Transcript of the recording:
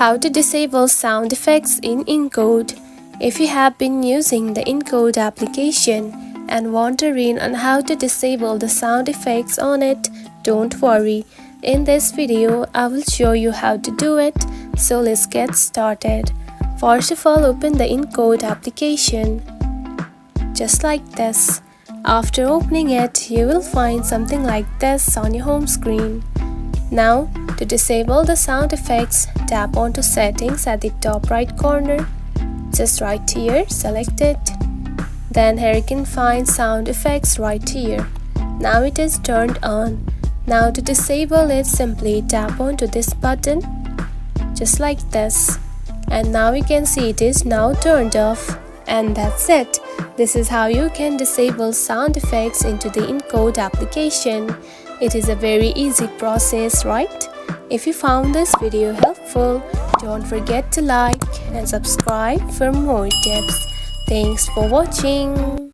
How to disable sound effects in Encode. If you have been using the Encode application and wondering on how to disable the sound effects on it, don't worry. In this video, I will show you how to do it, so let's get started. First of all, open the Encode application. Just like this. After opening it, you will find something like this on your home screen. Now, to disable the sound effects, tap onto Settings at the top right corner. Just right here, select it. Then here you can find Sound Effects right here. Now it is turned on. Now to disable it, simply tap onto this button, just like this. And now you can see it is now turned off. And that's it. This is how you can disable sound effects into the Encode application. It is a very easy process, right? If you found this video helpful, don't forget to like and subscribe for more tips. Thanks for watching.